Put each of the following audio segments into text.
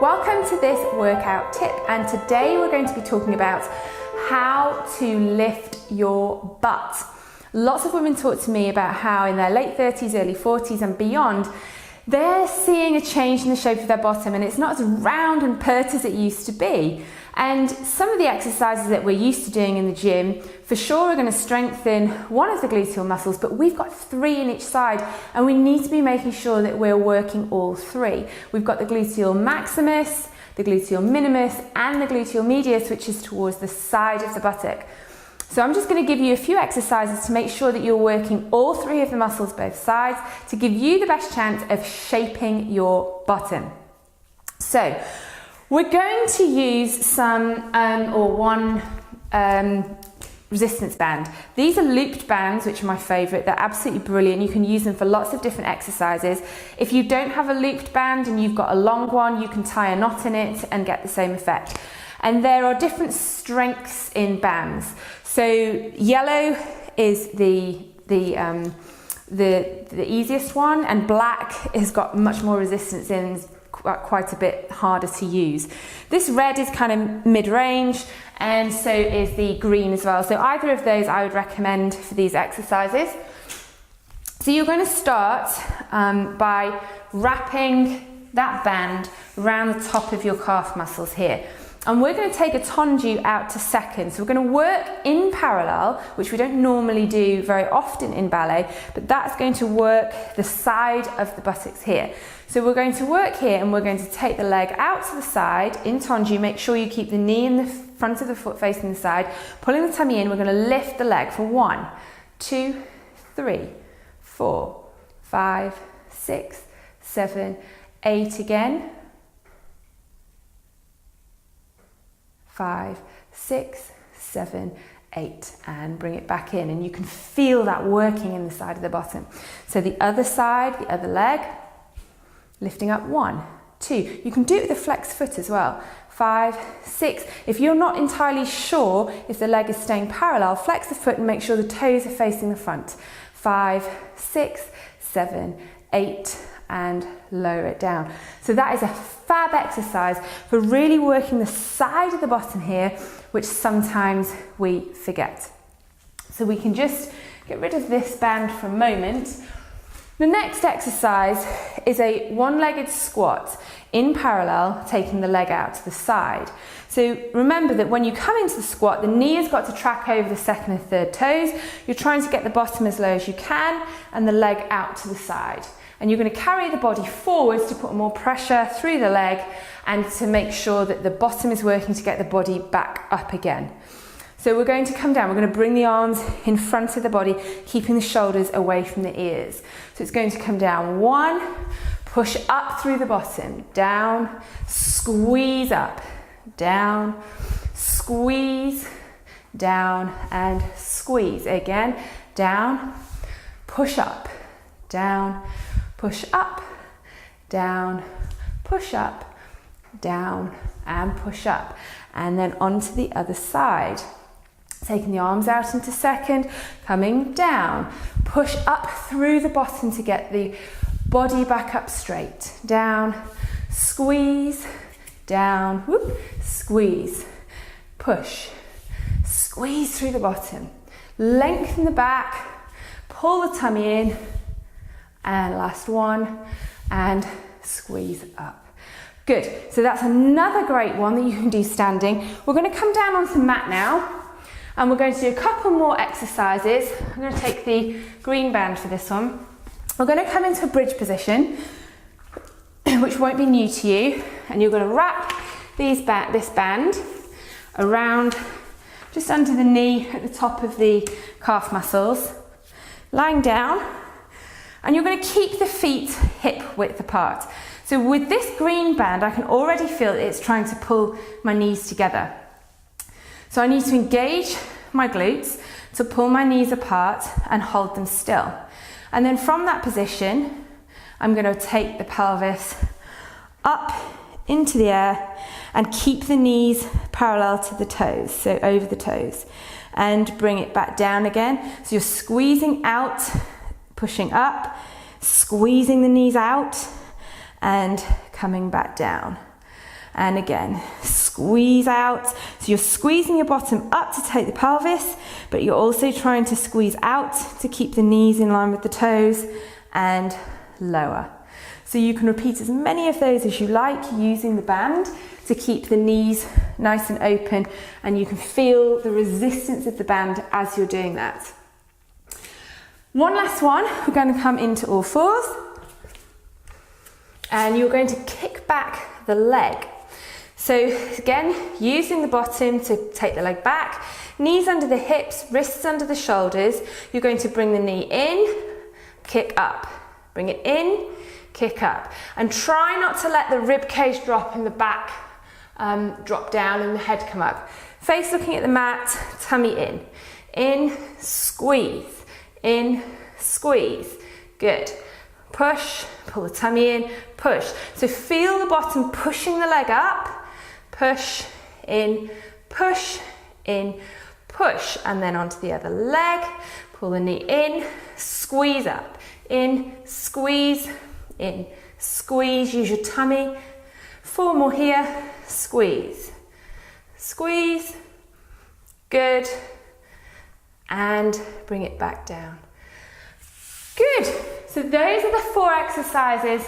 Welcome to this workout tip, and today we're going to be talking about how to lift your butt. Lots of women talk to me about how in their late 30s, early 40s and beyond, they're seeing a change in the shape of their bottom and it's not as round and pert as it used to be. And some of the exercises that we're used to doing in the gym, for sure are going to strengthen one of the gluteal muscles, but we've got 3 in each side and we need to be making sure that we're working all 3. We've got the gluteal maximus, the gluteal minimus and the gluteal medius, which is towards the side of the buttock. So I'm just going to give you a few exercises to make sure that you're working all 3 of the muscles both sides to give you the best chance of shaping your bottom. So we're going to use one resistance band. These are looped bands, which are my favourite. They're absolutely brilliant. You can use them for lots of different exercises. If you don't have a looped band and you've got a long one, you can tie a knot in it and get the same effect. And there are different strengths in bands. So yellow is the easiest one, and black has got much more resistance in, quite a bit harder to use. This red is kind of mid-range, and so is the green as well. So either of those I would recommend for these exercises. So you're going to start by wrapping that band around the top of your calf muscles here. And we're going to take a tendu out to second. So we're going to work in parallel, which we don't normally do very often in ballet, but that's going to work the side of the buttocks here. So we're going to work here and we're going to take the leg out to the side in tendu. Make sure you keep the knee in the front of the foot facing the side. Pulling the tummy in, we're going to lift the leg for 1, 2, 3, 4, 5, 6, 7, 8 again. 5, 6, 7, 8, and bring it back in, and you can feel that working in the side of the bottom. So the other side, the other leg, lifting up 1, 2. You can do it with a flexed foot as well. 5, 6. If you're not entirely sure if the leg is staying parallel, flex the foot and make sure the toes are facing the front. 5, 6, 7, 8, and lower it down. So that is a fab exercise for really working the side of the bottom here, which sometimes we forget. So we can just get rid of this band for a moment. The next exercise is a one-legged squat in parallel, taking the leg out to the side. So remember that when you come into the squat, the knee has got to track over the second and third toes. You're trying to get the bottom as low as you can and the leg out to the side. And you're going to carry the body forwards to put more pressure through the leg and to make sure that the bottom is working to get the body back up again. So we're going to come down, we're going to bring the arms in front of the body, keeping the shoulders away from the ears. So it's going to come down 1, push up through the bottom, down, squeeze up, down, squeeze, down and squeeze. Again, down, push up, down, push up, down, push up, down and push up. And then onto the other side. Taking the arms out into second, coming down. Push up through the bottom to get the body back up straight. Down, squeeze, down, whoop, squeeze, push, squeeze through the bottom. Lengthen the back, pull the tummy in, and last one, and squeeze up. Good, so that's another great one that you can do standing. We're going to come down onto the mat now, and we're going to do a couple more exercises. I'm going to take the green band for this one. We're going to come into a bridge position, which won't be new to you, and you're going to wrap this band around just under the knee at the top of the calf muscles, lying down, and you're going to keep the feet hip width apart. So with this green band, I can already feel that it's trying to pull my knees together. So I need to engage my glutes to pull my knees apart and hold them still. And then from that position, I'm going to take the pelvis up into the air and keep the knees parallel to the toes, so over the toes, and bring it back down again. So you're squeezing out, pushing up, squeezing the knees out, and coming back down. And again, squeeze out. So you're squeezing your bottom up to take the pelvis, but you're also trying to squeeze out to keep the knees in line with the toes, and lower. So you can repeat as many of those as you like using the band to keep the knees nice and open, and you can feel the resistance of the band as you're doing that. One last one, we're going to come into all fours, and you're going to kick back the leg. So again, using the bottom to take the leg back, knees under the hips, wrists under the shoulders. You're going to bring the knee in, kick up, bring it in, kick up, and try not to let the rib cage drop and the back drop down and the head come up. Face looking at the mat, tummy in, squeeze, in, squeeze, good. Push, pull the tummy in, push. So feel the bottom pushing the leg up, push, in, push, and then onto the other leg, pull the knee in, squeeze up, in, squeeze, use your tummy. 4 more here, squeeze, squeeze, good, and bring it back down. Good, so those are the 4 exercises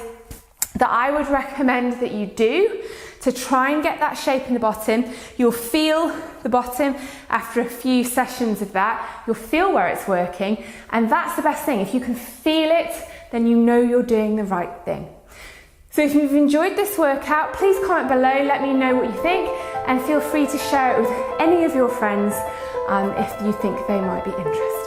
that I would recommend that you do to try and get that shape in the bottom. You'll feel the bottom after a few sessions of that. You'll feel where it's working, and that's the best thing. If you can feel it, then you know you're doing the right thing. So if you've enjoyed this workout, please comment below, let me know what you think, and feel free to share it with any of your friends if you think they might be interested.